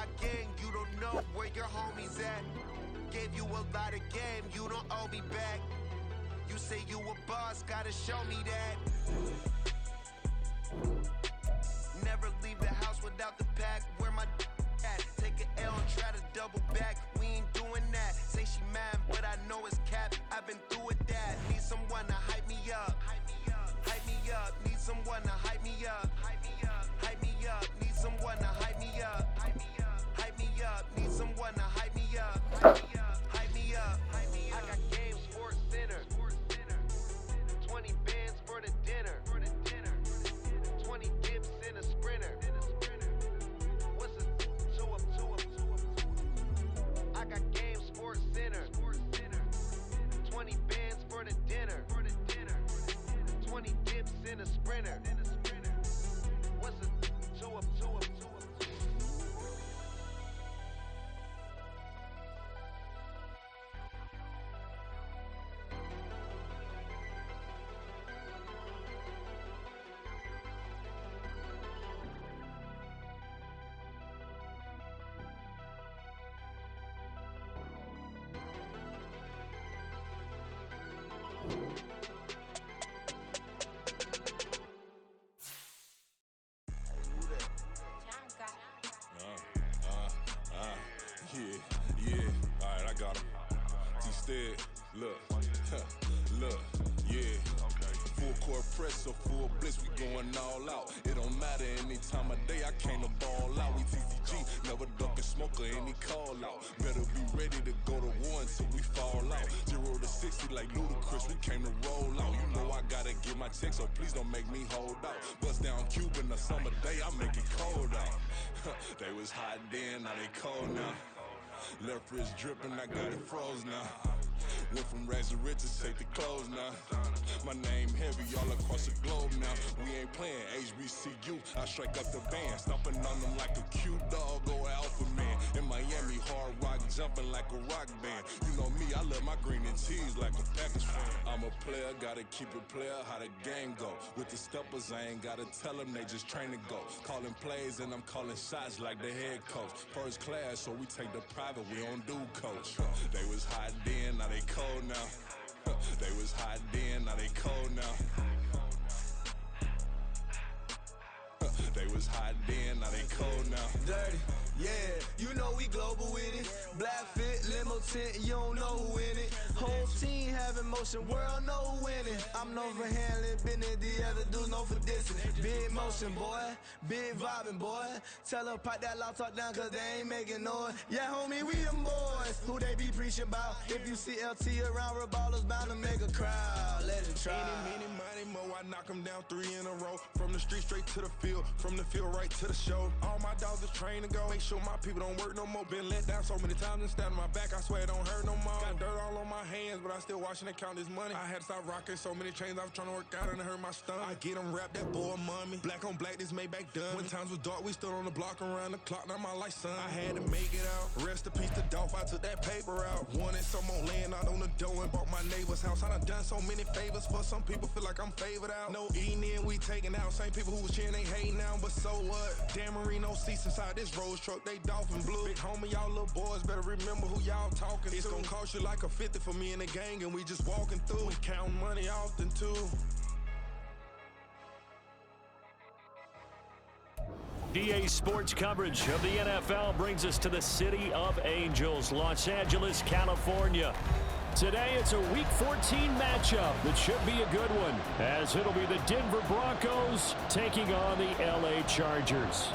got gang, you don't know where your homies at. Gave you a lot of game, you don't owe me back. You say you a boss, gotta show me that. Never leave the house without the pack. Where my at? Take an L and try to double back. We ain't doing that. Say she mad, but I know it's cap. I've been through with that. Need someone to hype me up. Hype me up. Need someone to hype me up. Hype me up. Need someone to hype me up. Hype me up. Need someone to hype me up. Hype me up. I got game, sports center. 20 bands for the dinner. 20 dips in a sprinter. What's a 2 up? I got game, sports center. 20 bands for the dinner. 20 dips in a sprinter. What's a 2 up? Yeah. Alright, I got him. T-Stead, look, yeah. Full court press or full blitz, we going all out. It don't matter any time of day, I came to ball out. We TCG, never ducking smoke or any call out. Better be ready to go to war until we fall out. 0 to 60 like Ludacris, we came to roll out. You know I gotta get my check, so please don't make me hold out. Bust down Cuban a summer day, I make it cold out. They was hot then, now they cold now. Left wrist dripping, I got it froze now. Went from rags to riches, take the clothes now. My name heavy all across the globe now. We ain't playing HBCU, I strike up the band. Stomping on them like a cute dog or alpha man. In Miami, hard rock jumping like a rock band. You know me, I love my green and cheese like a Packers fan. I'm a player, gotta keep it player, how the game go. With the steppers, I ain't gotta tell them, they just train to go. Calling plays and I'm calling shots like the head coach. First class, so we take the private, we don't do coach. They was hot then, now they cold now. They was hot then, now they cold now. They was hot then, now they cold now. Dirty, yeah, you know we global with it. Black fit, limo tint, you don't know who in it. Whole team having motion, world know who winning. I'm known for handling business, the other dudes known for dissing. Big motion, boy, big vibing, boy. Tell her pipe that loud talk down, cause they ain't making noise. Yeah, homie, we them boys, who they be preaching about. If you see LT around, Reballers bound to make a crowd. Let it try. Any, money, mo, I knock them down 3 in a row. From the street straight to the field, from the field right to the show. All my dogs is trained to go. Make sure my people don't work no more. Been let down so many times and stand on my back, I swear it don't hurt no more. Got dirt all on my hands, but I still watching and count this money. I had to stop rocking so many chains, I was trying to work out and it hurt my stomach. I get them wrapped, that boy mommy. Black on black, this Maybach done. When times was dark, we stood on the block around the clock, now my life son. I had to make it out. Rest in peace to Dolph, I took that paper out. Wanted some more land out on the dough and bought my neighbor's house. I done some many favors for some people, feel like I'm favored out. No eating in, we taking out. Same people who was cheering, they hating now, but so what? Dan Marino seats inside this Rolls truck, they dolphin blue. Big homie, y'all little boys better remember who y'all talking to. It's gonna cost you like a 50 for me and the gang, and we just walking through. We counting money often too. EA Sports coverage of the NFL brings us to the City of Angels, Los Angeles, California. Today, it's a Week 14 matchup that should be a good one, as it'll be the Denver Broncos taking on the LA Chargers.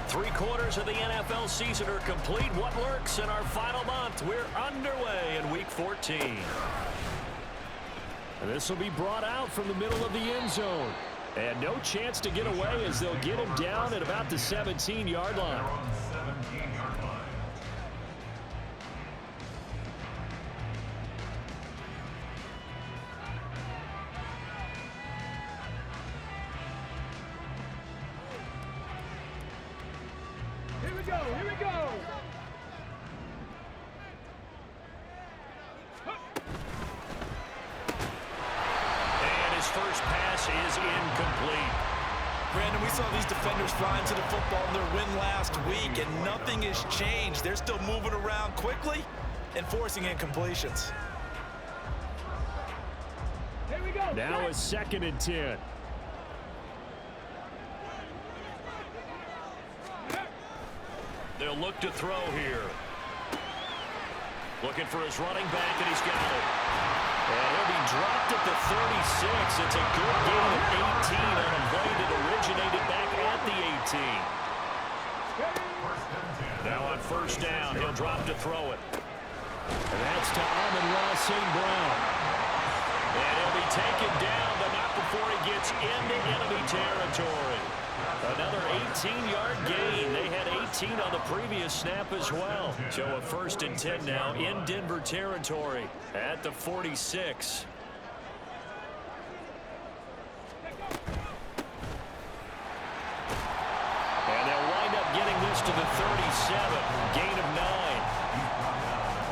Three-quarters of the NFL season are complete. What lurks in our final month? We're underway in Week 14. And this will be brought out from the middle of the end zone. And no chance to get away as they'll get him down at about the 17-yard line. And his first pass is incomplete. Brandon, we saw these defenders flying to the football in their win last week, and nothing has changed. They're still moving around quickly and forcing incompletions. Now a 2nd and 10. They'll look to throw here. Looking for his running back, and he's got it. And he'll be dropped at the 36. It's a good gain of 18 on a play that originated back at the 18. Now on 1st down, he'll drop to throw it. And that's to Amon-Ra St. Brown. And he'll be taken down, but not before he gets into enemy territory. Another 18-yard gain. They had 18 on the previous snap as well. So a 1st and 10 now in Denver territory at the 46. And they'll wind up getting this to the 37. Gain of 9.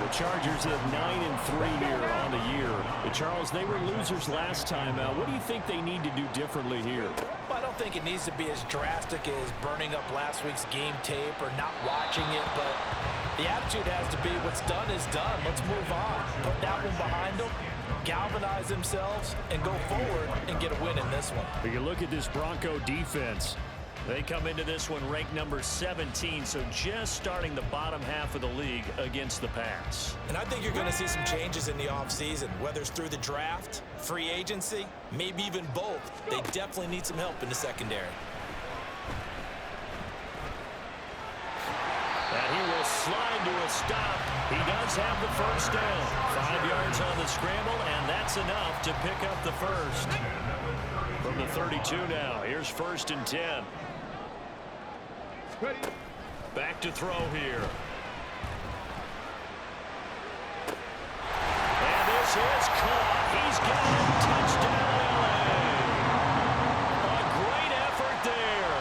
The Chargers have 9-3 here on the year. Charles, they were losers last time. What do you think they need to do differently here? Well, I don't think it needs to be as drastic as burning up last week's game tape or not watching it, but the attitude has to be what's done is done. Let's move on. Put that one behind them, galvanize themselves, and go forward and get a win in this one. When you look at this Bronco defense, they come into this one ranked number 17, so just starting the bottom half of the league against the pass. And I think you're going to see some changes in the offseason, whether it's through the draft, free agency, maybe even both. They definitely need some help in the secondary. And he will slide to a stop. He does have the 1st down. 5 yards on the scramble, and that's enough to pick up the 1st. From the 32 now, here's 1st and 10. Back to throw here. And this is caught. He's got it. Touchdown, LA. A great effort there.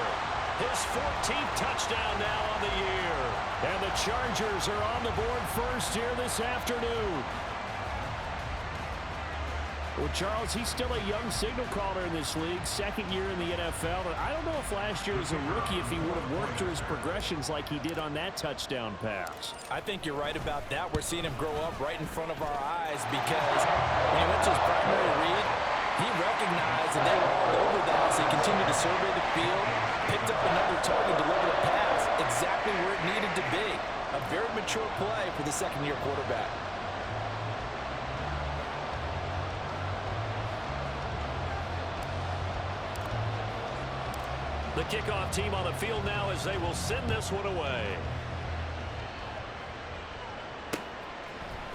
His 14th touchdown now on the year. And the Chargers are on the board first here this afternoon. Well, Charles, he's still a young signal caller in this league, 2nd year in the NFL. And I don't know if last year as a rookie if he would have worked through his progressions like he did on that touchdown pass. I think you're right about that. We're seeing him grow up right in front of our eyes because when he went to his primary read, he recognized that they were all over that, so he continued to survey the field, picked up another target, delivered a pass exactly where it needed to be. A very mature play for the 2nd-year quarterback. The kickoff team on the field now as they will send this one away.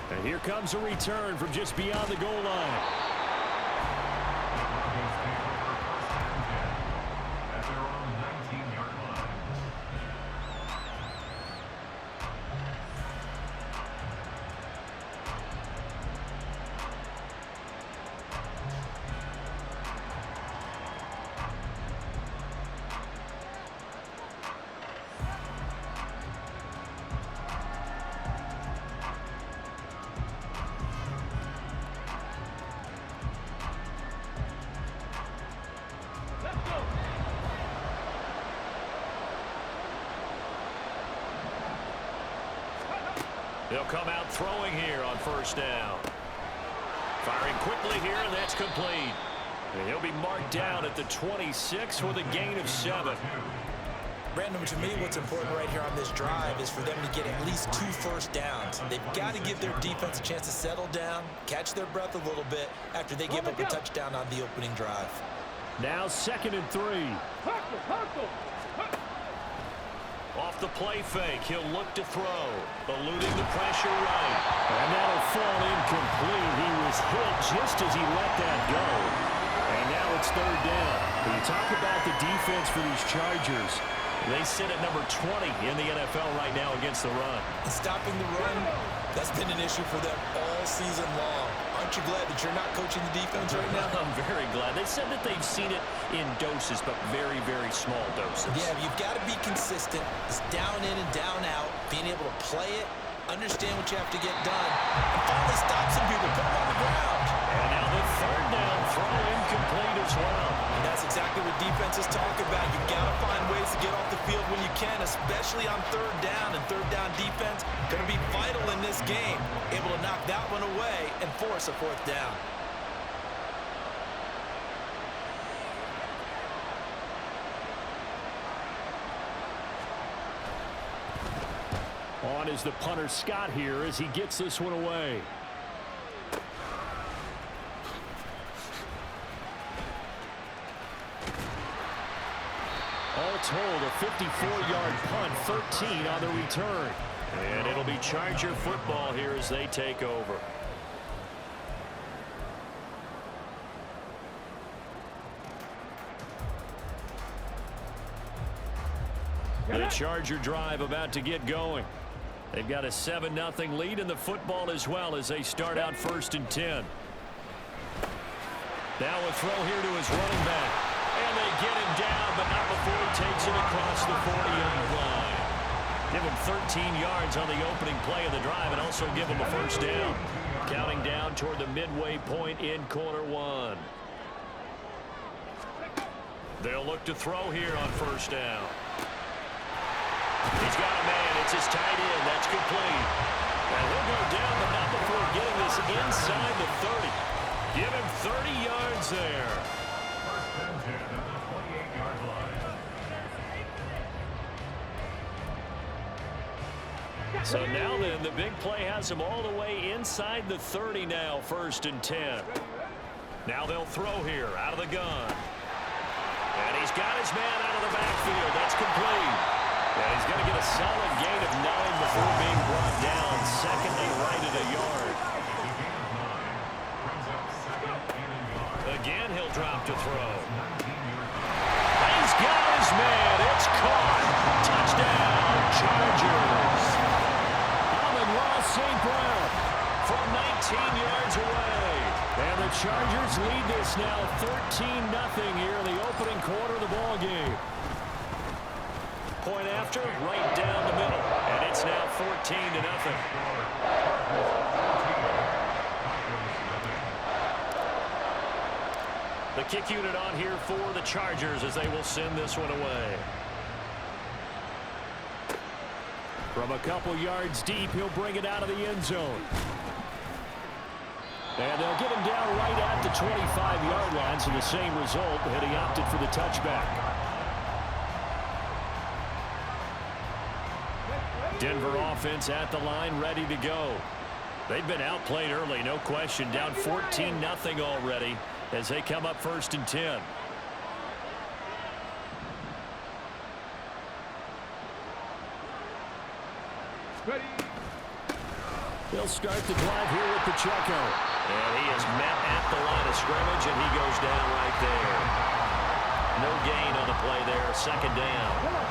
And here comes a return from just beyond the goal line. They'll come out throwing here on 1st down. Firing quickly here, and that's complete. And he'll be marked down at the 26 with a gain of 7. Brandon, to me, what's important right here on this drive is for them to get at least 2 first downs. They've got to give their defense a chance to settle down, catch their breath a little bit after they give up a touchdown on the opening drive. Now 2nd and 3. Off the play fake, he'll look to throw, eluding the pressure right. And that'll fall incomplete. He was hit just as he let that go. And now it's 3rd down. When you talk about the defense for these Chargers, they sit at number 20 in the NFL right now against the run. And stopping the run, that's been an issue for them all season long. Aren't you glad that you're not coaching the defense right now? I'm very glad. They said that they've seen it in doses, but very, very small doses. Yeah, you've got to be consistent. It's down in and down out, being able to play it, understand what you have to get done, and finally stop some people, put them on the ground. And now the third down throw incomplete as well. And that's exactly what defenses talk about. You've got to find ways to get off the field when you can, especially on third down. And third down defense going to be vital in this game, able to knock that one away and force a fourth down. On is the punter Scott here as he gets this one away. All told, a 54-yard punt, 13 on the return. And it'll be Charger football here as they take over. The Charger drive about to get going. They've got a 7-0 lead in the football as well as they start out 1st and 10. Now a throw here to his running back. And they get him down, but not before he takes it across the 40-yard line. Give him 13 yards on the opening play of the drive and also give him a first down. Counting down toward the midway point in quarter one. They'll look to throw here on first down. He's got a man. It's his tight end. That's complete. And he'll go down, but not before getting this inside the 30. Give him 30 yards there. So now then, the big play has him all the way inside the 30 now, 1st and 10. Now they'll throw here out of the gun. And he's got his man out of the backfield. That's complete. And he's going to get a solid gain of 9 before being brought down. Second and right at a yard. Again, he'll drop to throw. He's got his man. It's caught. Touchdown, Chargers. Amon-Ra St. Brown from 19 yards away. And the Chargers lead this now 13-0 here in the opening quarter of the ball game. Point after, right down the middle. And it's now 14-0. The kick unit on here for the Chargers as they will send this one away. From a couple yards deep, he'll bring it out of the end zone. And they'll get him down right at the 25-yard line, so the same result, and he opted for the touchback. Denver offense at the line, ready to go. They've been outplayed early, no question. Down 14-0 already as they come up 1st and 10. Ready. They'll start the drive here with Pacheco. And he is met at the line of scrimmage, and he goes down right there. No gain on the play there, 2nd down. Come on.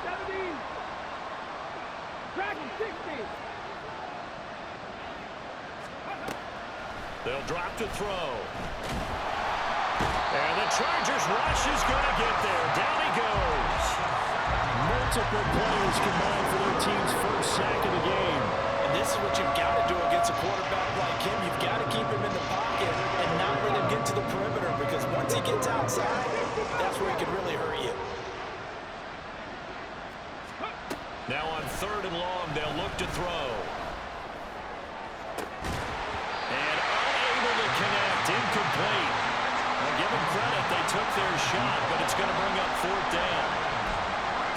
70. Dragon 60. They'll drop to throw. And the Chargers rush is going to get there. Down he goes. Multiple players combined for their team's first sack of the game. And this is what you've got to do against a quarterback like him. You've got to keep him in the pocket and not let him get to the perimeter, because once he gets outside, that's where he can really hurt you. Now on 3rd and long, they'll look to throw. And unable to connect, incomplete. Well, give them credit, they took their shot, but it's going to bring up 4th down.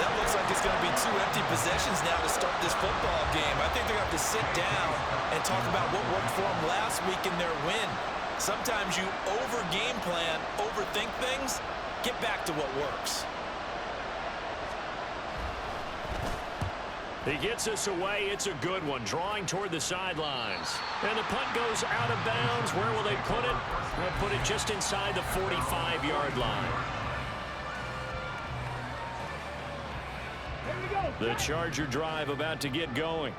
That looks like it's going to be 2 empty possessions now to start this football game. I think they're going to have to sit down and talk about what worked for them last week in their win. Sometimes you over-game plan, overthink things, get back to what works. He gets us away. It's a good one. Drawing toward the sidelines. And the punt goes out of bounds. Where will they put it? They'll put it just inside the 45-yard line. Here we go. The Charger drive about to get going.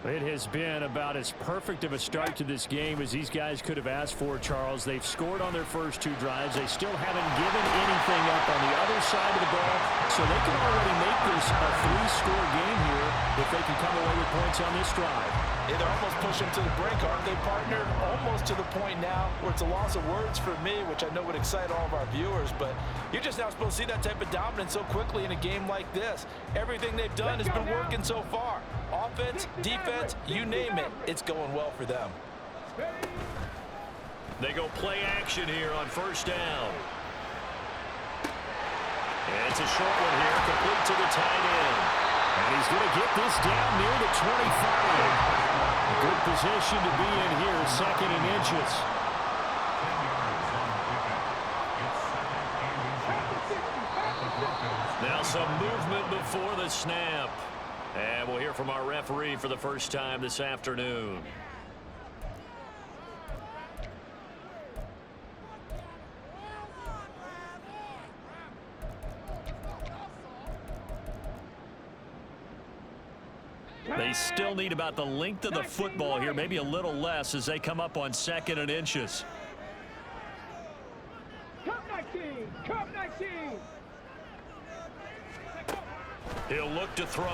It has been about as perfect of a start to this game as these guys could have asked for, Charles. They've scored on their first 2 drives. They still haven't given anything up on the other side of the ball, so they can already make this a 3-score game here if they can come away with points on this drive. Yeah, they're almost pushing to the brink, aren't they, partner? Almost to the point now where it's a loss of words for me, which I know would excite all of our viewers, but you're just not supposed to see that type of dominance so quickly in a game like this. Everything they've done has been working so far. Offense, defense, you name it, it's going well for them. They go play action here on first down. And it's a short one here, complete to the tight end. And he's going to get this down near the 25. Good position to be in here, 2nd and inches. Now some movement before the snap. And we'll hear from our referee for the first time this afternoon. They still need about the length of the football here, maybe a little less as they come up on 2nd and inches. Come 19! Come 19! He'll look to throw.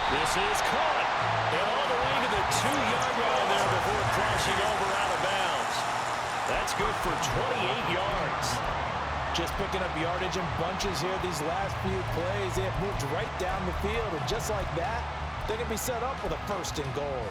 This is caught. And all the way to the 2-yard line there before crossing over out of bounds. That's good for 28 yards. Just picking up yardage in bunches here these last few plays. They have moved right down the field, and just like that, they're going to be set up with a 1st and goal.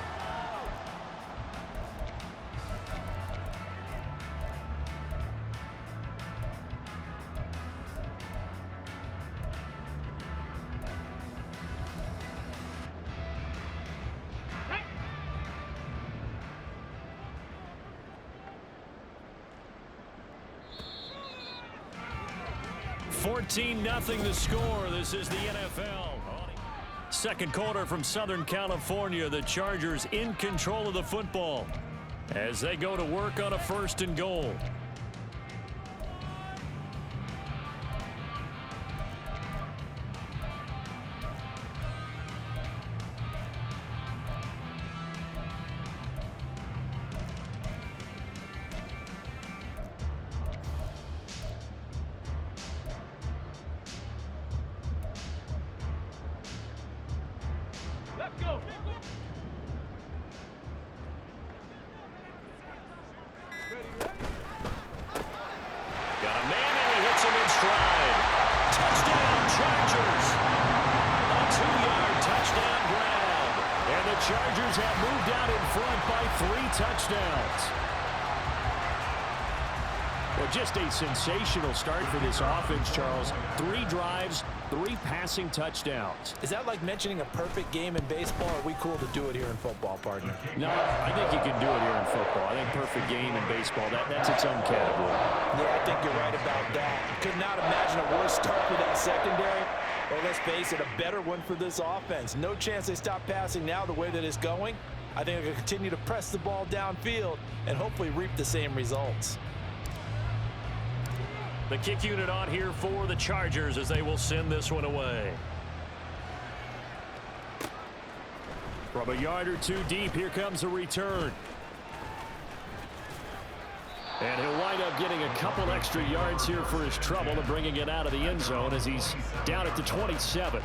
Nothing the score. This is the NFL. Second quarter from Southern California. The Chargers in control of the football as they go to work on a 1st and goal. Chargers have moved out in front by 3 touchdowns. Well, just a sensational start for this offense, Charles. 3 drives, 3 passing touchdowns. Is that like mentioning a perfect game in baseball, or are we cool to do it here in football, partner? No, I think you can do it here in football. I think perfect game in baseball, that's its own category. Yeah, I think you're right about that. Could not imagine a worse start for that secondary. Well, let's face it, a better one for this offense. No chance they stop passing now the way that it's going. I think they're going to continue to press the ball downfield and hopefully reap the same results. The kick unit on here for the Chargers as they will send this one away. From a yard or 2 deep, here comes a return. And he'll wind up getting a couple extra yards here for his trouble and bringing it out of the end zone as he's down at the 27.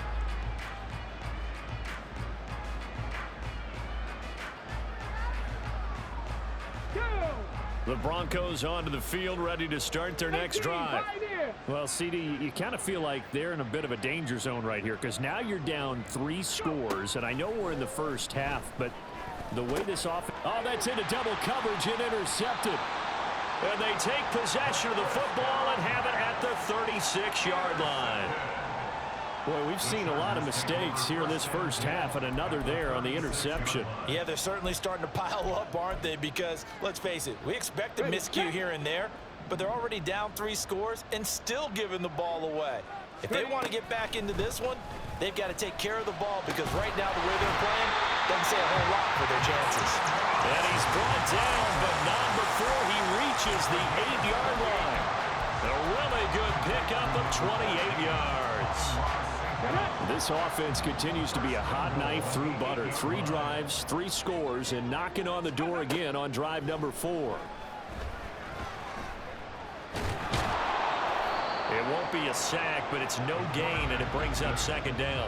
The Broncos onto the field, ready to start their next drive. Well, CD, you kind of feel like they're in a bit of a danger zone right here because now you're down 3 scores, and I know we're in the first half, but the way this offense... Oh, that's into double coverage and intercepted. And they take possession of the football and have it at the 36-yard line. Boy, we've seen a lot of mistakes here in this first half, and another there on the interception. Yeah, they're certainly starting to pile up, aren't they? Because, let's face it, we expect a miscue here and there, but they're already down 3 scores and still giving the ball away. If they want to get back into this one, they've got to take care of the ball because right now the way they're playing doesn't say a whole lot for their chances. And he's brought down, but not before he reaches the 8-yard line. A really good pickup of 28 yards. This offense continues to be a hot knife through butter. 3 drives, 3 scores, and knocking on the door again on drive number 4. It won't be a sack, but it's no gain, and it brings up 2nd down.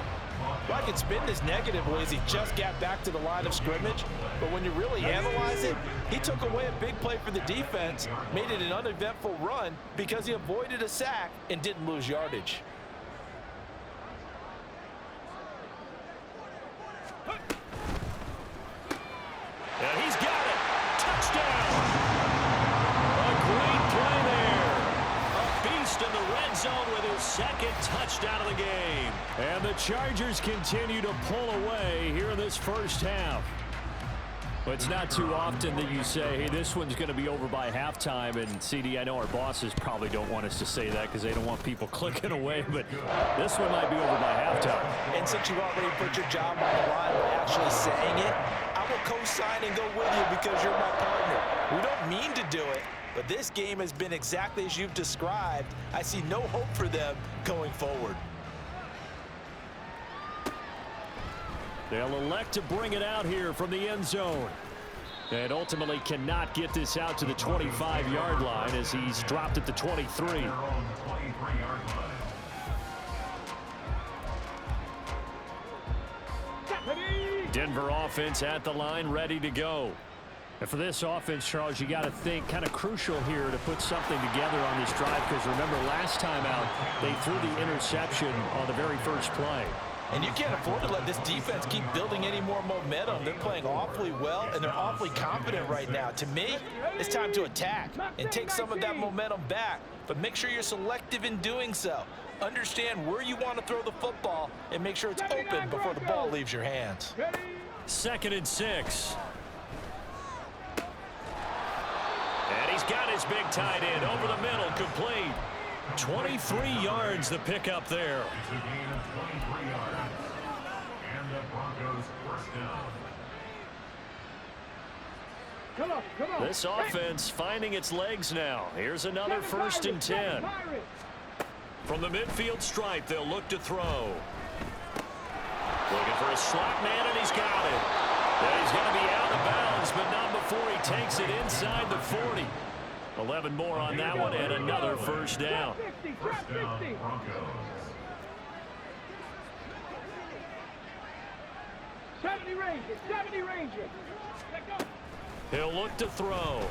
Well, I could spin this negatively as he just got back to the line of scrimmage, but when you really analyze it, he took away a big play for the defense, made it an uneventful run because he avoided a sack and didn't lose yardage. And he's got it. Touchdown. A great play there. A beast in the red zone with his 2nd touchdown of the game. And the Chargers continue to pull away here in this first half. But it's not too often that you say, hey, this one's going to be over by halftime. And, CD, I know our bosses probably don't want us to say that because they don't want people clicking away. But this one might be over by halftime. And since you've already put your job on the line by actually saying it, I will co-sign and go with you because you're my partner. We don't mean to do it, but this game has been exactly as you've described. I see no hope for them going forward. They'll elect to bring it out here from the end zone. And ultimately cannot get this out to the 25-yard line as he's dropped at the 23. Denver offense at the line, ready to go. And for this offense, Charles, you got to think kind of crucial here to put something together on this drive because remember last time out they threw the interception on the very first play. And you can't afford to let this defense keep building any more momentum. They're playing awfully well, and they're awfully confident right now. To me, it's time to attack and take some of that momentum back. But make sure you're selective in doing so. Understand where you want to throw the football and make sure it's open before the ball leaves your hands. 2nd and 6. And he's got his big tight end over the middle, complete. 23 yards the pickup there. And the Broncos first down. Come on. This offense finding its legs now. Here's another 1st and 10. From the midfield stripe, they'll look to throw. Looking for a slot man, and he's got it. And he's going to be out of bounds, but not before he takes it inside the 40. 11 more on that one, and another 1st down. First down, Broncos. 70 Rangers. He'll look to throw.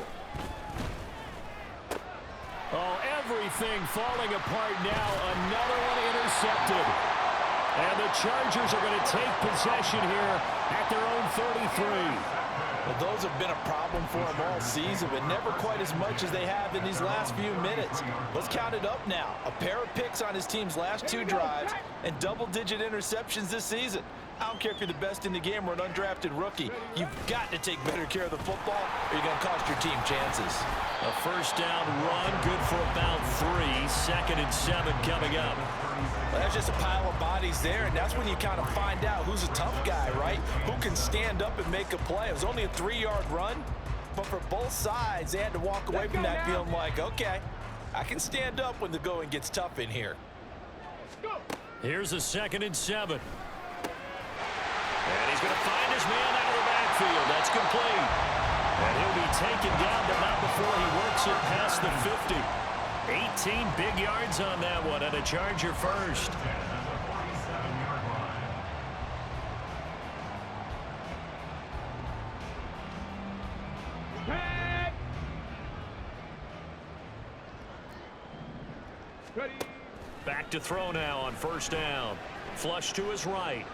Oh, everything falling apart now. Another one intercepted. And the Chargers are going to take possession here at their own 33. Well, those have been a problem for them all season, but never quite as much as they have in these last few minutes. Let's count it up now. A pair of picks on his team's last 2 drives and double-digit interceptions this season. I don't care if you're the best in the game or an undrafted rookie. You've got to take better care of the football or you're going to cost your team chances. A 1st down run, good for about 3. 2nd and 7 coming up. Well, that's just a pile of bodies there, and that's when you kind of find out who's a tough guy, right? Who can stand up and make a play. It was only a 3-yard run, but for both sides, they had to walk away from that feeling like, okay, I can stand up when the going gets tough in here. Here's a 2nd and 7. And he's going to find his man out of the backfield. That's complete. And he'll be taken down, but not before he works it past the 50. 18 big yards on that one, and a Charger first. Back to throw now on 1st down. Flush to his right.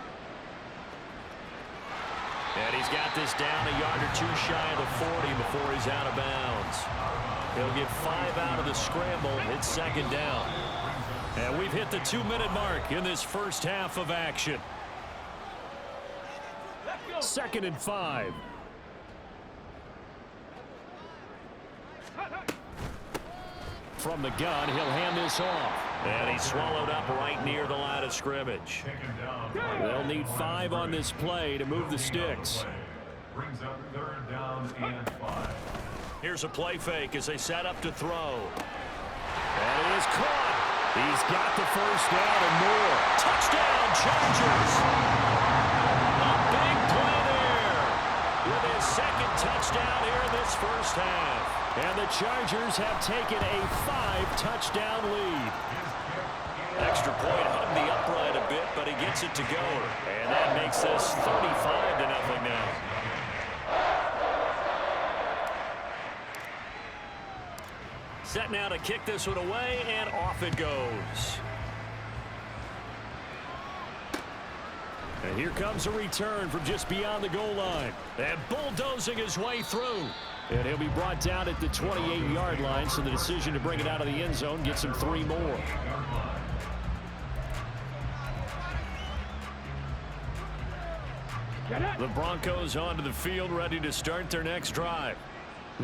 And he's got this down a yard or 2 shy of the 40 before he's out of bounds. He'll get 5 out of the scramble. It's 2nd down. And we've hit the 2-minute mark in this first half of action. 2nd and 5. From the gun, he'll hand this off. And he's swallowed up right near the line of scrimmage. They'll need 5 on this play to move the sticks. Brings up 3rd down and 5. Here's a play fake as they set up to throw. And it is caught. He's got the 1st down and more. Touchdown, Chargers. A big play there with his second touchdown here in this first half. And the Chargers have taken a 5-touchdown lead. Extra point hugged the upright a bit, but he gets it to go. And that makes this 35-0 now. Set now to kick this one away, and off it goes. And here comes a return from just beyond the goal line. And bulldozing his way through. And he'll be brought down at the 28-yard line, so the decision to bring it out of the end zone gets him 3 more. The Broncos onto the field, ready to start their next drive.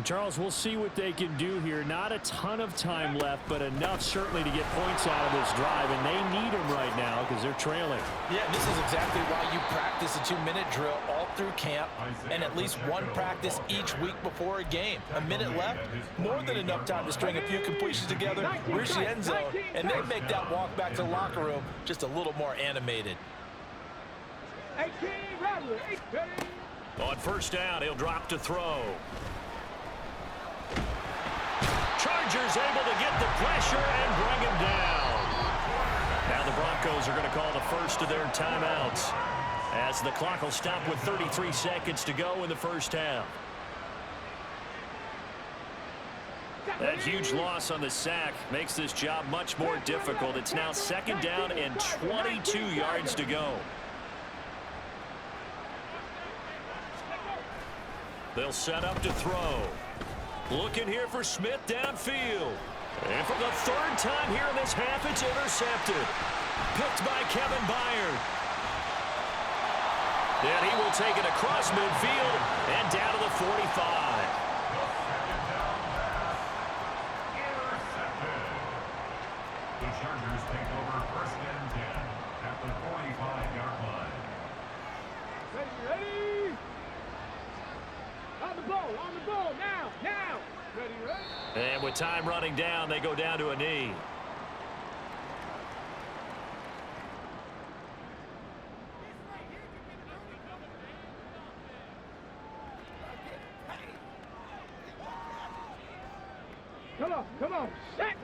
Charles, we'll see what they can do here. Not a ton of time left, but enough certainly to get points out of this drive, and they need them right now because they're trailing. Yeah, this is exactly why you practice a 2-minute drill all through camp and at least one practice each week before a game. A minute left, more than enough time to string a few completions together, reach the end zone, and then make that walk back to the locker room just a little more animated. On first down, he'll drop to throw. Chargers able to get the pressure and bring him down. Now the Broncos are going to call the first of their timeouts as the clock will stop with 33 seconds to go in the first half. That huge loss on the sack makes this job much more difficult. It's now second down and 22 yards to go. They'll set up to throw. Looking here for Smith downfield. And for the third time here in this half, it's intercepted. Picked by Kevin Byard. And he will take it across midfield and down to the 45. Intercepted. The Chargers take over first and 10 at the 45-yard line. Ready? On the ball, now. Ready. And with time running down, they go down to a knee. Come on, set.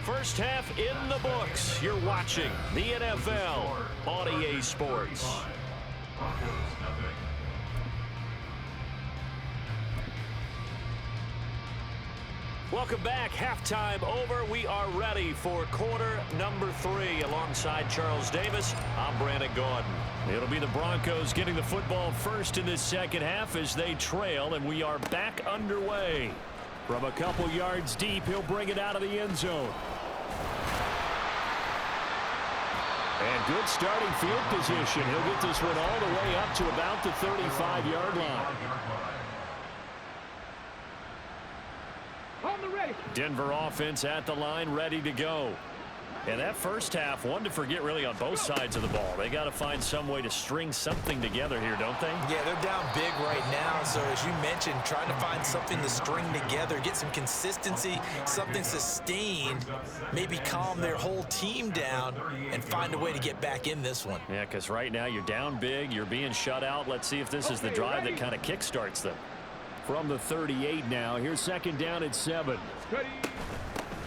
First half in the books. You're watching the NFL on EA Sports. Broncos, nothing. Welcome back. Halftime over. We are ready for quarter number 3. Alongside Charles Davis, I'm Brandon Gaudin. It'll be the Broncos getting the football first in this second half as they trail, and we are back underway. From a couple yards deep, he'll bring it out of the end zone. And good starting field position. He'll get this one all the way up to about the 35-yard line. On the ready. Denver offense at the line, ready to go. And that first half, one to forget really on both sides of the ball. They got to find some way to string something together here, don't they? Yeah, they're down big right now. So as you mentioned, trying to find something to string together, get some consistency, something sustained, maybe calm their whole team down and find a way to get back in this one. Yeah, because right now you're down big, you're being shut out. Let's see if this is the drive that kind of kickstarts them. From the 38 now, here's second down at 7.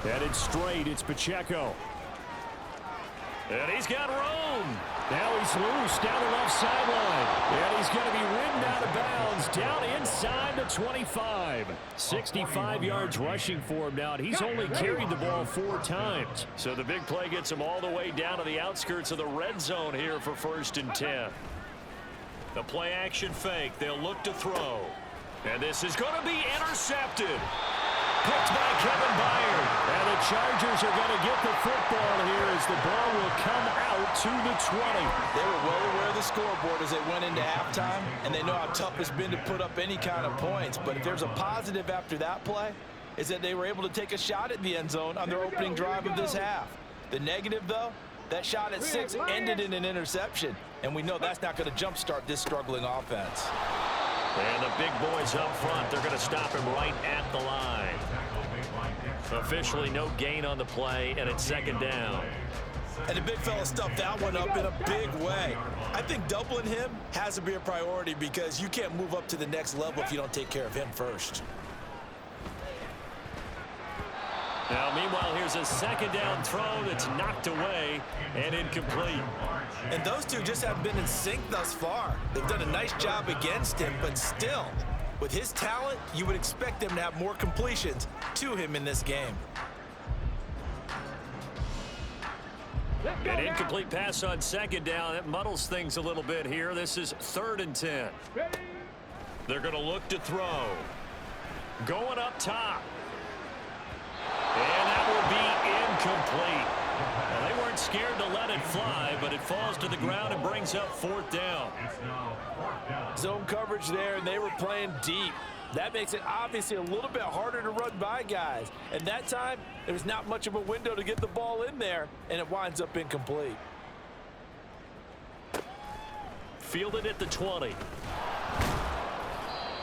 Headed straight, it's Pacheco. And he's got room. Now he's loose down the left sideline. And he's going to be ridden out of bounds down inside the 25. 65 yards rushing for him now. And he's only carried the ball 4 times. So the big play gets him all the way down to the outskirts of the red zone here for first and 10. The play action fake. They'll look to throw. And this is going to be intercepted. Picked by Kevin Byard. And the Chargers are going to get the football here as the ball will come out to the 20. They were well aware of the scoreboard as they went into halftime, and they know how tough it's been to put up any kind of points. But if there's a positive after that play, is that they were able to take a shot at the end zone on their opening drive of this half. The negative, though, That shot at 6 ended in an interception, and we know that's not going to jumpstart this struggling offense. And the big boys up front, they're going to stop him right at the line. Officially no gain on the play, and it's second down. And the big fella stuffed that one up in a big way. I think doubling him has to be a priority because you can't move up to the next level if you don't take care of him first. Now, meanwhile, here's a second down throw that's knocked away and incomplete. And those two just haven't been in sync thus far. They've done a nice job against him, but still, with his talent, you would expect them to have more completions to him in this game. An incomplete pass on second down. That muddles things a little bit here. This is 3rd and 10. They're going to look to throw. Going up top. And that will be incomplete. Well, they weren't scared to let it fly, but it falls to the ground and brings up 4th down. Zone coverage there, and they were playing deep. That makes it obviously a little bit harder to run by guys. And that time, there was not much of a window to get the ball in there, and it winds up incomplete. Fielded at the 20.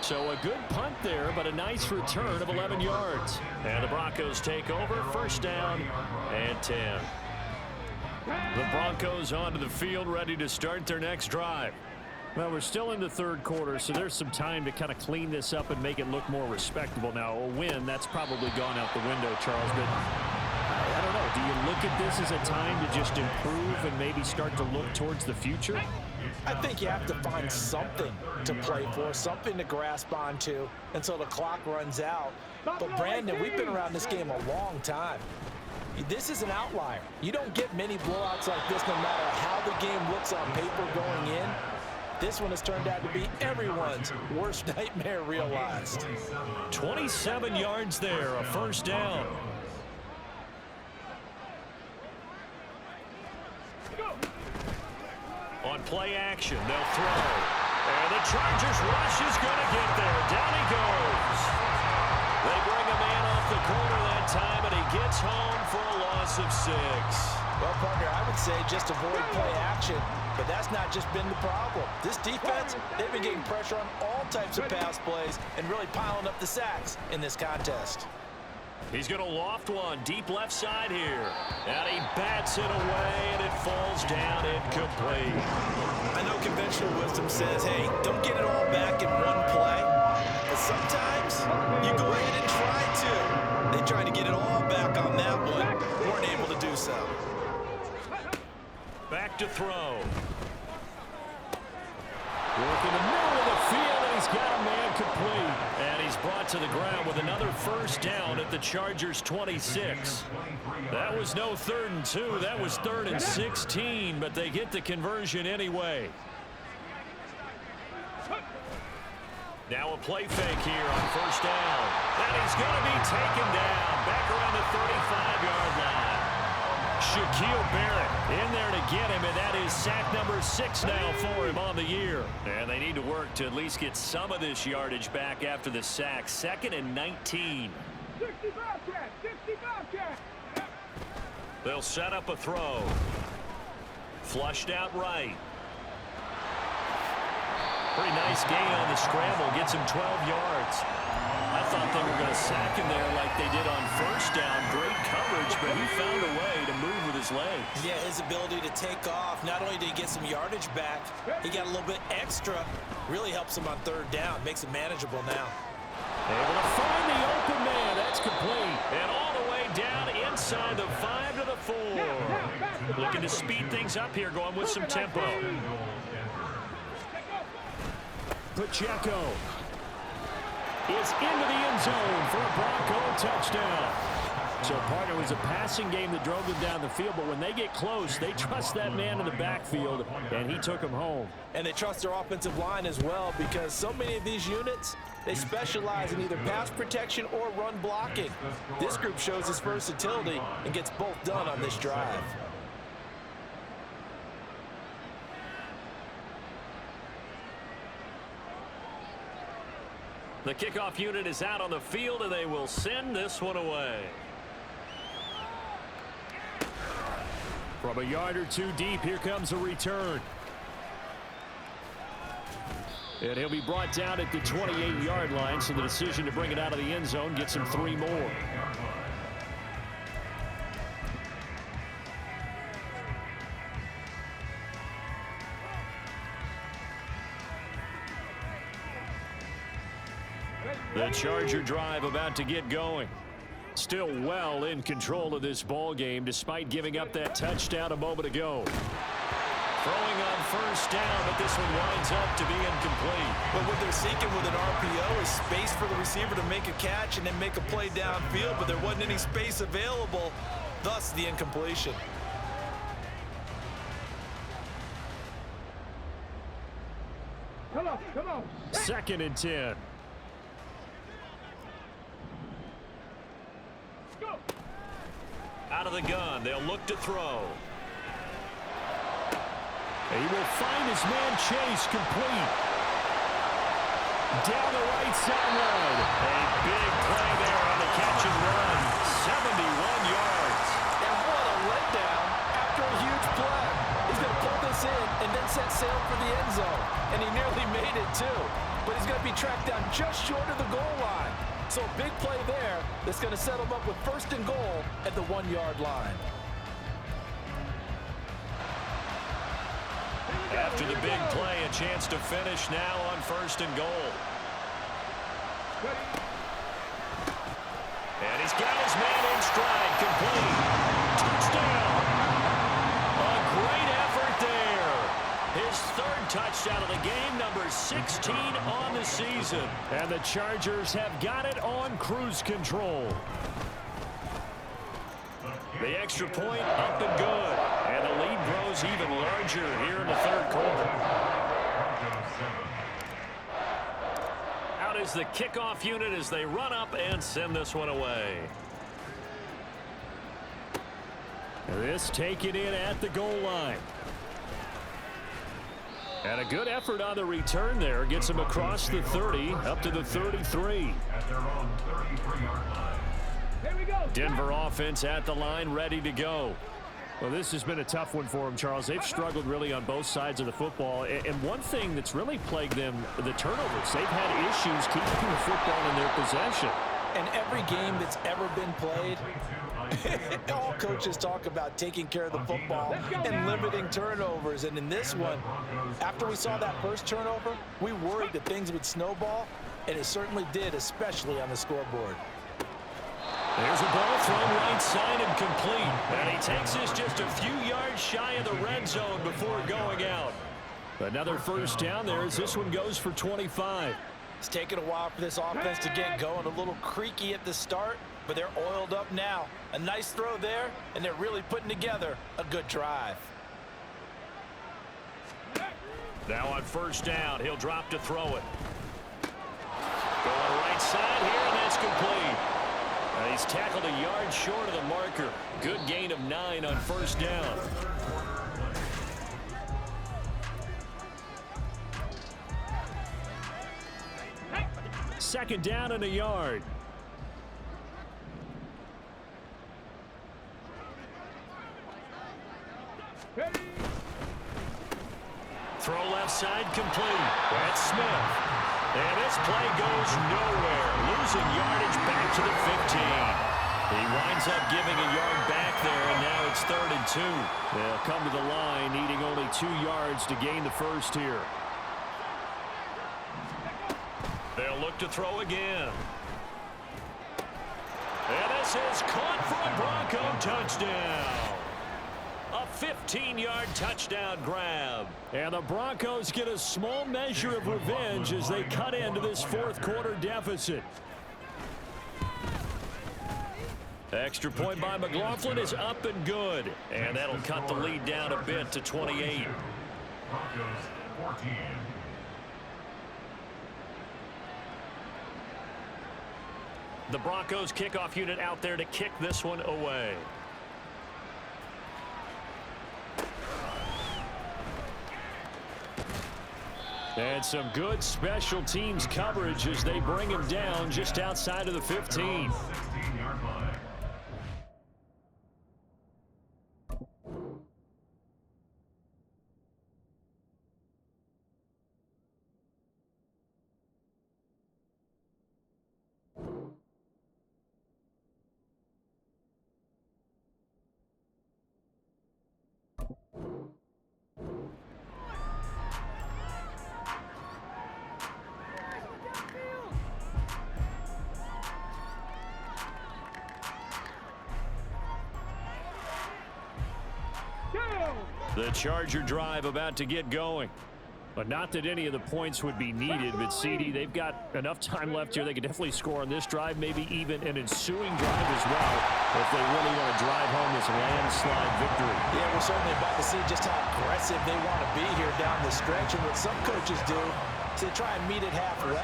So a good punt there, but a nice return of 11 yards. And the Broncos take over, 1st down and 10. The Broncos onto the field, ready to start their next drive. Well, we're still in the 3rd quarter, so there's some time to kind of clean this up and make it look more respectable. Now, a win, that's probably gone out the window, Charles, but I don't know. Do you look at this as a time to just improve and maybe start to look towards the future? I think you have to find something to play for, something to grasp onto until the clock runs out. But, Brandon, we've been around this game a long time. This is an outlier. You don't get many blowouts like this no matter how the game looks on paper going in. This one has turned out to be everyone's worst nightmare realized. 27 yards there, a 1st down. On play action, they'll throw. And the Chargers rush is going to get there. Down he goes. They bring a man off the corner that time, and he gets home for a loss of 6. Well, partner, I would say just avoid play action, but that's not just been the problem. This defense, they've been getting pressure on all types of pass plays and really piling up the sacks in this contest. He's going to loft one deep left side here. And he bats it away, and it falls down incomplete. I know conventional wisdom says, hey, don't get it all back in one play. But sometimes you go ahead and try to. They tried to get it all back on that one. Weren't able to do so. Back to throw. Work in the middle of the field, and he's got a man complete. And he's brought to the ground with another 1st down at the Chargers' 26. That was no 3rd and 2. That was 3rd and 16, but they get the conversion anyway. Now a play fake here on 1st down. And he's going to be taken down back around the 35-yard line. Shaquille Barrett in there to get him, and that is sack number 6 now for him on the year. And they need to work to at least get some of this yardage back after the sack. 2nd and 19. 65 catch. They'll set up a throw. Flushed out right. Pretty nice gain on the scramble. Gets him 12 yards. I thought they were going to sack him there like they did on 1st down. Great coverage, but he found a way to move with his legs. Yeah, his ability to take off. Not only did he get some yardage back, he got a little bit extra. Really helps him on 3rd down. Makes it manageable now. Able to find the open man. That's complete. And all the way down inside the 5 to the 4. Looking to speed things up here, going with some tempo. Pacheco is into the end zone for a Bronco touchdown. So, partner, it was a passing game that drove them down the field, but when they get close, they trust that man in the backfield, and he took him home. And they trust their offensive line as well, because so many of these units, they specialize in either pass protection or run blocking. This group shows its versatility and gets both done on this drive. The kickoff unit is out on the field, and they will send this one away. From a yard or two deep, here comes a return. And he'll be brought down at the 28-yard line, so the decision to bring it out of the end zone gets him 3 more. The Charger drive about to get going. Still well in control of this ball game despite giving up that touchdown a moment ago. Throwing on first down, but this one winds up to be incomplete. But what they're seeking with an RPO is space for the receiver to make a catch and then make a play downfield, but there wasn't any space available, thus the incompletion. Come on, come on. 2nd and 10. Go. Out of the gun, they'll look to throw. He will find his man Chase complete. Down the right sideline. A big play there on the catch and run. 71 yards. And what a letdown after a huge play. He's going to pull this in and then set sail for the end zone. And he nearly made it too. But he's going to be tracked down just short of the goal line. So a big play there that's going to set him up with 1st and goal at the 1-yard line. After the big play, a chance to finish now on 1st and goal. And he's got his man in stride, complete. Touchdown. A great effort there. His 3rd touchdown of the game, number 16 on the season. And the Chargers have got it on cruise control. The extra point up and good. And the lead grows even larger here in the 3rd quarter. Out is the kickoff unit as they run up and send this one away. This taken in at the goal line. And a good effort on the return there. Gets him across the 30, up to the 33. At their own 33-yard line. Here we go. Denver offense at the line, ready to go. Well, this has been a tough one for them, Charles. They've struggled really on both sides of the football. And one thing that's really plagued them, the turnovers. They've had issues keeping the football in their possession. And every game that's ever been played, all coaches talk about taking care of the football and limiting turnovers. And in this one, after we saw that first turnover, we worried that things would snowball, and it certainly did, especially on the scoreboard. There's a ball thrown right side and complete. And he takes this just a few yards shy of the red zone before going out. Another first down there as this one goes for 25. It's taken a while for this offense to get going. A little creaky at the start, but they're oiled up now. A nice throw there, and they're really putting together a good drive. Now on first down, he'll drop to throw it. Going right side here, and that's complete. He's tackled a yard short of the marker. Good gain of 9 on first down. Second down and a yard. Throw left side complete. That's Smith. And this play goes nowhere. Losing yardage back to the 15. He winds up giving a yard back there, and now it's 3rd and 2. They'll come to the line, needing only 2 yards to gain the first here. They'll look to throw again. And this is caught for a Bronco touchdown. A 15-yard touchdown grab. And the Broncos get a small measure of revenge as they cut into this 4th quarter deficit. Extra point by McLaughlin is up and good. And that'll cut the lead down a bit to 28. Broncos 14. The Broncos kickoff unit out there to kick this one away. And some good special teams coverage as they bring him down just outside of the 15. 16-yard line. Go! The Charger drive about to get going. But not that any of the points would be needed, but CD, they've got enough time left here. They could definitely score on this drive, maybe even an ensuing drive as well, if they really want to drive home this landslide victory. Yeah, we're certainly about to see just how aggressive they want to be here down the stretch. And what some coaches do is they try and meet it halfway,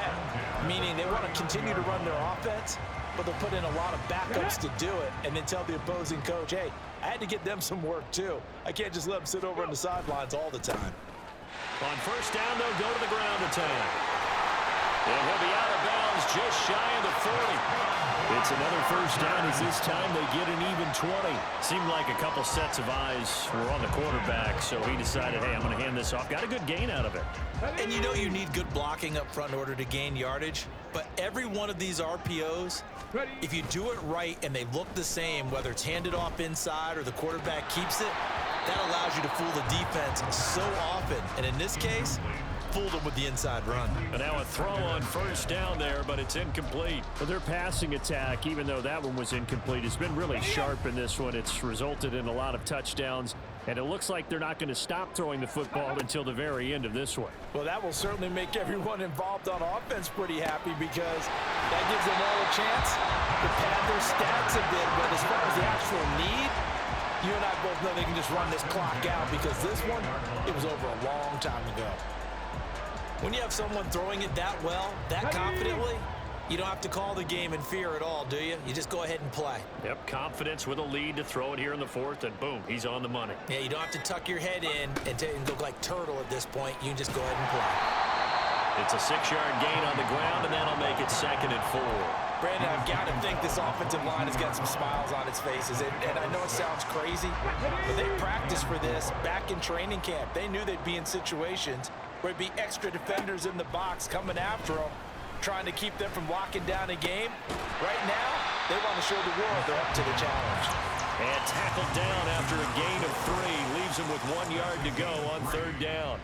meaning they want to continue to run their offense, but they'll put in a lot of backups to do it and then tell the opposing coach, hey, I had to get them some work too. I can't just let them sit over on the sidelines all the time. On first down, they'll go to the ground attack. And he'll be out of bounds just shy of the 40. It's another first down as this time they get an even 20. Seemed like a couple sets of eyes were on the quarterback, so he decided, hey, I'm going to hand this off. Got a good gain out of it. And you know you need good blocking up front in order to gain yardage, but every one of these RPOs, if you do it right and they look the same, whether it's handed off inside or the quarterback keeps it, that allows you to fool the defense so often. And in this case, fooled them with the inside run. And now a throw on first down there, but it's incomplete. Well, their passing attack, even though that one was incomplete, has been really sharp in this one. It's resulted in a lot of touchdowns, and it looks like they're not going to stop throwing the football until the very end of this one. Well, that will certainly make everyone involved on offense pretty happy because that gives them all a chance to pad their stats a bit. But as far as the actual need, you and I both know they can just run this clock out because this one, it was over a long time ago. When you have someone throwing it that well, that confidently, you don't have to call the game in fear at all, do you? You just go ahead and play. Yep, confidence with a lead to throw it here in the fourth, and boom, he's on the money. Yeah, you don't have to tuck your head in and go like turtle at this point. You can just go ahead and play. It's a 6-yard gain on the ground, and that'll make it 2nd and 4. Brandon, I've got to think this offensive line has got some smiles on its faces, and I know it sounds crazy, but they practiced for this back in training camp. They knew they'd be in situations where it'd be extra defenders in the box coming after them, trying to keep them from locking down a game. Right now, they want to show the world they're up to the challenge. And tackled down after a gain of 3, leaves him with 1 yard to go on 3rd down.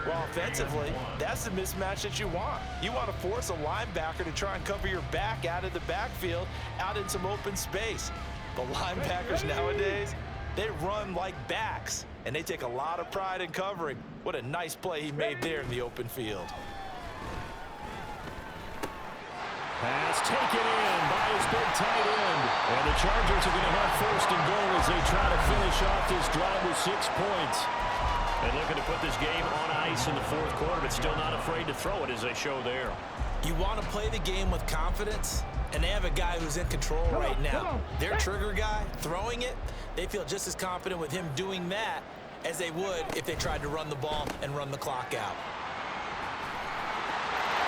Well, offensively, that's the mismatch that you want. You want to force a linebacker to try and cover your back out of the backfield, out in some open space. The linebackers nowadays, they run like backs, and they take a lot of pride in covering. What a nice play he made there in the open field. Pass taken in by his big tight end. And the Chargers are going to have 1st and goal as they try to finish off this drive with 6 points. And looking to put this game on ice in the 4th quarter, but still not afraid to throw it as they show there. You want to play the game with confidence, and they have a guy who's in control right now. Their trigger guy throwing it, they feel just as confident with him doing that as they would if they tried to run the ball and run the clock out.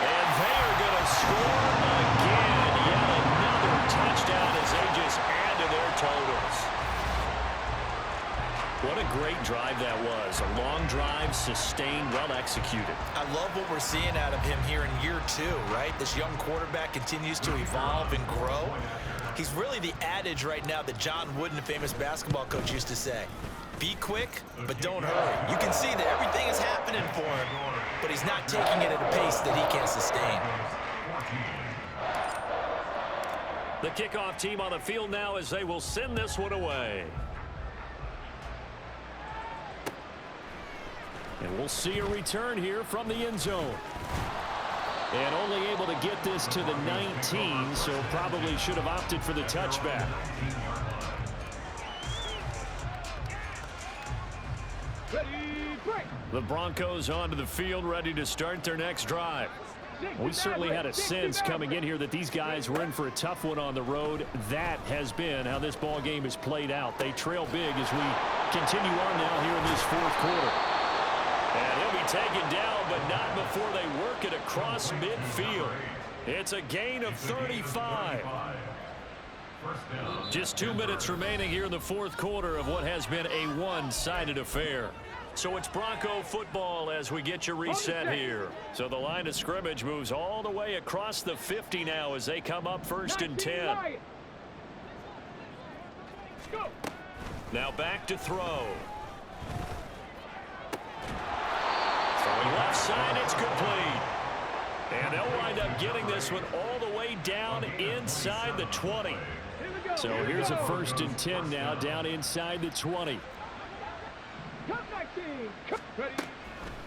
And they're going to score again. Yet another touchdown as they just add to their totals. What a great drive that was. A long drive, sustained, well executed. I love what we're seeing out of him here in year 2, right? This young quarterback continues to evolve and grow. He's really the adage right now that John Wooden, the famous basketball coach, used to say. Be quick, but don't hurry. You can see that everything is happening for him, but he's not taking it at a pace that he can't sustain. The kickoff team on the field now as they will send this one away. And we'll see a return here from the end zone. And only able to get this to the 19, so probably should have opted for the touchback. The Broncos onto the field, ready to start their next drive. We certainly had a sense coming in here that these guys were in for a tough one on the road. That has been how this ball game is played out. They trail big as we continue on now here in this 4th quarter. And he'll be taken down, but not before they work it across midfield. It's a gain of 35. Just 2 minutes remaining here in the 4th quarter of what has been a one-sided affair. So it's Bronco football as we get you reset here. So the line of scrimmage moves all the way across the 50 now as they come up 1st and 10. Now back to throw. Throwing left side, it's complete. And they'll wind up getting this one all the way down inside the 20. So here's a 1st and 10 now down inside the 20. Ready.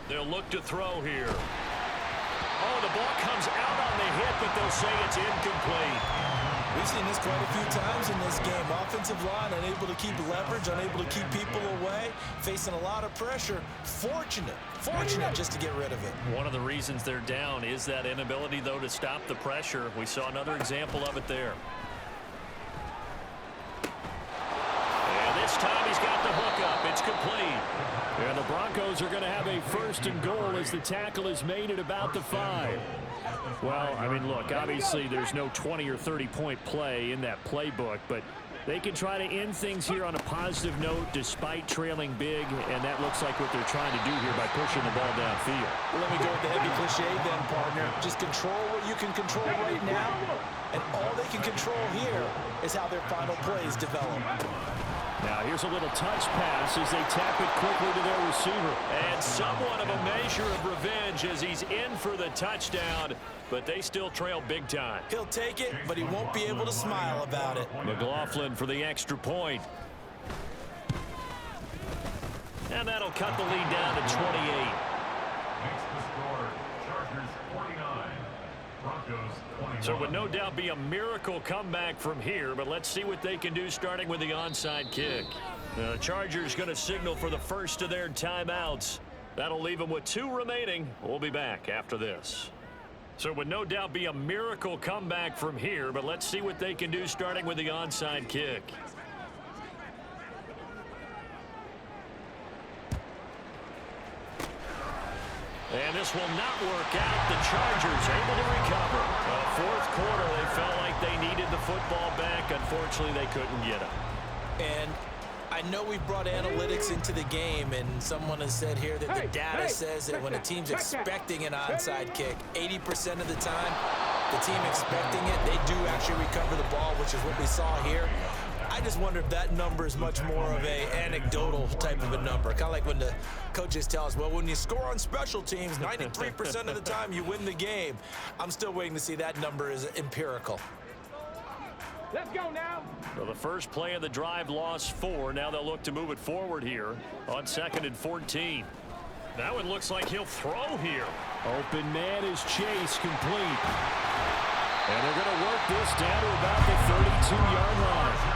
They'll look to throw here. Oh, the ball comes out on the hit, but they'll say it's incomplete. We've seen this quite a few times in this game. Offensive line unable to keep leverage, unable to keep people away, facing a lot of pressure. Fortunate just to get rid of it. One of the reasons they're down is that inability, though, to stop the pressure. We saw another example of it there. And this time he's got the hook up. It's complete. And the Broncos are going to have a 1st and goal as the tackle is made at about the 5. Well, I mean, look, obviously there's no 20 or 30-point play in that playbook, but they can try to end things here on a positive note despite trailing big, and that looks like what they're trying to do here by pushing the ball downfield. Well, let me go with the heavy cliche then, partner. Just control what you can control right now, and all they can control here is how their final plays develop. Now here's a little touch pass as they tap it quickly to their receiver. And somewhat of a measure of revenge as he's in for the touchdown, but they still trail big time. He'll take it, but he won't be able to smile about it. McLaughlin for the extra point. And that'll cut the lead down to 28. Makes the score Chargers 49, Broncos 21. So it would no doubt be a miracle comeback from here, but let's see what they can do starting with the onside kick. The Chargers going to signal for the first of their timeouts. That'll leave them with 2 remaining. We'll be back after this. So it would no doubt be a miracle comeback from here, but let's see what they can do starting with the onside kick. And this will not work out. The Chargers able to recover. Fourth quarter, they felt like they needed the football back. Unfortunately, they couldn't get it. And I know we've brought analytics into the game, and someone has said here that the data says that when a team's expecting an onside kick, 80% of the time, the team expecting it, they do actually recover the ball, which is what we saw here. I just wonder if that number is much more of a anecdotal type of a number. Kind of like when the coaches tell us, well, when you score on special teams, 93% of the time you win the game. I'm still waiting to see that number is empirical. Let's go now. So the first play of the drive lost 4. Now they'll look to move it forward here on 2nd and 14. That one looks like he'll throw here. Open man is Chase, complete. And they're going to work this down to about the 32-yard line.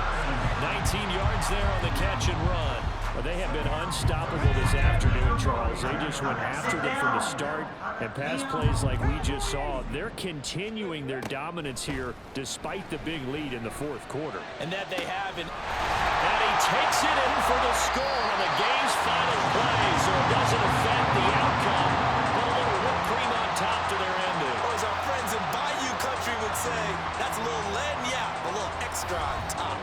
19 yards there on the catch and run. Well, they have been unstoppable this afternoon, Charles. They just went after them from the start, and pass plays like we just saw, they're continuing their dominance here despite the big lead in the fourth quarter. And that they have. And he takes it in for the score on the game's final play, so it doesn't affect the outcome. But a little whipped cream on top to their ending. Or as our friends in Bayou Country would say, that's a little lagniappe, a little extra on top.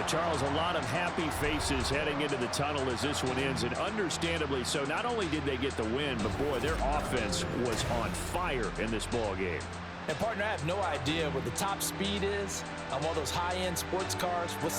Charles, a lot of happy faces heading into the tunnel as this one ends, and understandably so. Not only did they get the win, but boy, their offense was on fire in this ball game. And partner, I have no idea what the top speed is on one of those high-end sports cars. What's